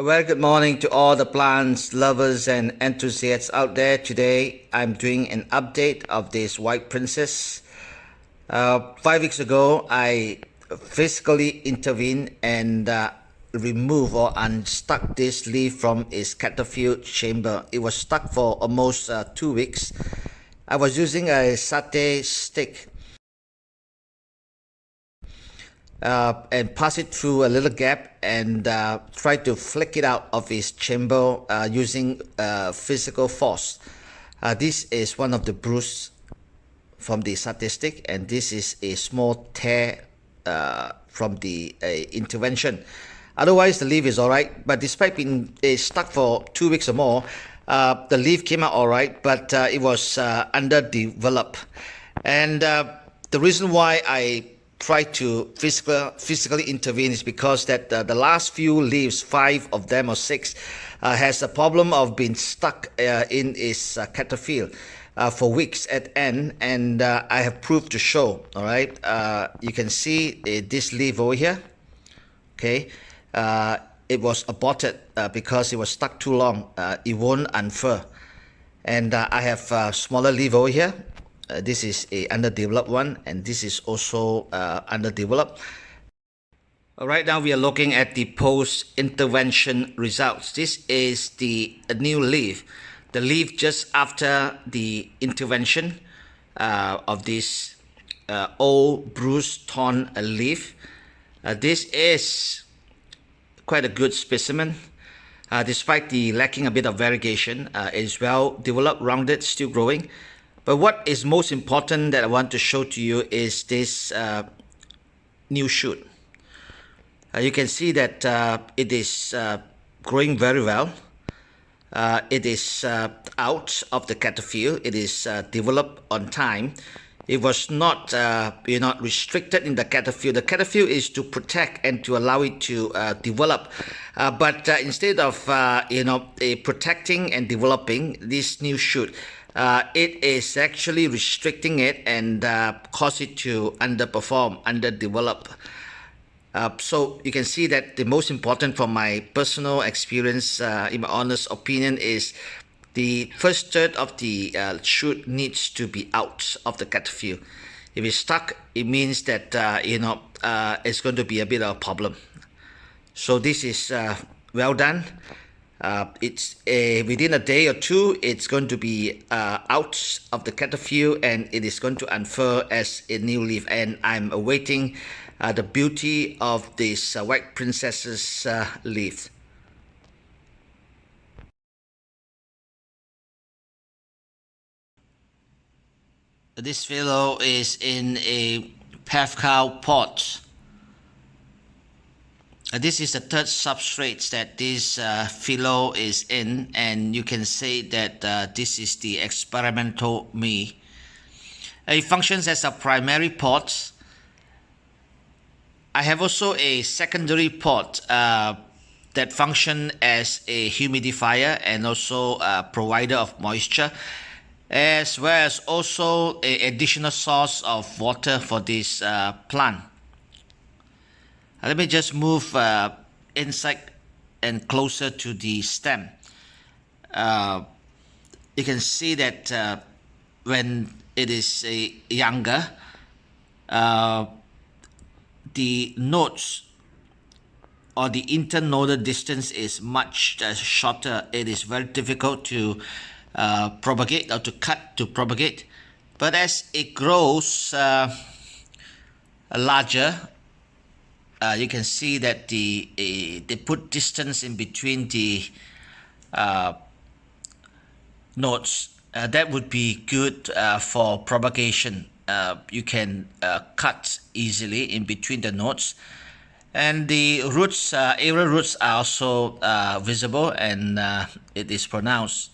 A very good morning to all the plants lovers and enthusiasts out there. Today I'm doing an update of this white princess. 5 weeks ago I physically intervened and removed or unstuck this leaf from its catapult chamber. It was stuck for almost 2 weeks. I was using a satay stick and pass it through a little gap and try to flick it out of its chamber using physical force. This is one of the bruise from the satay stick, and this is a small tear from the intervention. Otherwise the leaf is alright, but despite being stuck for 2 weeks or more, the leaf came out alright, but it was underdeveloped. And the reason why I try to physically intervene is because that the last few leaves, 5 of them or 6, has a problem of being stuck in its catapult for weeks at end, and I have proved to show. All right, you can see this leaf over here. Okay, it was aborted because it was stuck too long. It won't unfurl, and I have a smaller leaf over here. This is a underdeveloped one, and this is also underdeveloped. Right now we are looking at the post-intervention results. This is the new leaf, the leaf just after the intervention of this old bruised torn leaf. This is quite a good specimen. Despite the lacking a bit of variegation, it is well developed, rounded, still growing. But what is most important that I want to show to you is this new shoot. You can see that it is growing very well. It is out of the catapult. It is developed on time. It was not restricted in the catapult. The catapult is to protect and to allow it to develop. But instead of protecting and developing this new shoot, it is actually restricting it and cause it to underperform, underdevelop. So you can see that the most important from my personal experience, in my honest opinion, is the first third of the shoot needs to be out of the catapult. If it's stuck, it means that it's going to be a bit of a problem. So this is well done. It's within a day or two, it's going to be out of the catapult, and it is going to unfurl as a new leaf. And I'm awaiting the beauty of this white princess's leaf. This philo is in a Pascal pot. This is the third substrate that this philo is in, and you can say that this is the experimental me. It functions as a primary pot. I have also a secondary pot that function as a humidifier and also a provider of moisture, as well as also an additional source of water for this plant. Let me just move inside and closer to the stem. You can see that when it is younger, the nodes or the internodal distance is much shorter. It is very difficult to propagate or to cut to propagate. But as it grows larger, you can see that they put distance in between the nodes. That would be good for propagation. You can cut easily in between the nodes, and the roots, aerial roots, are also visible, and it is pronounced.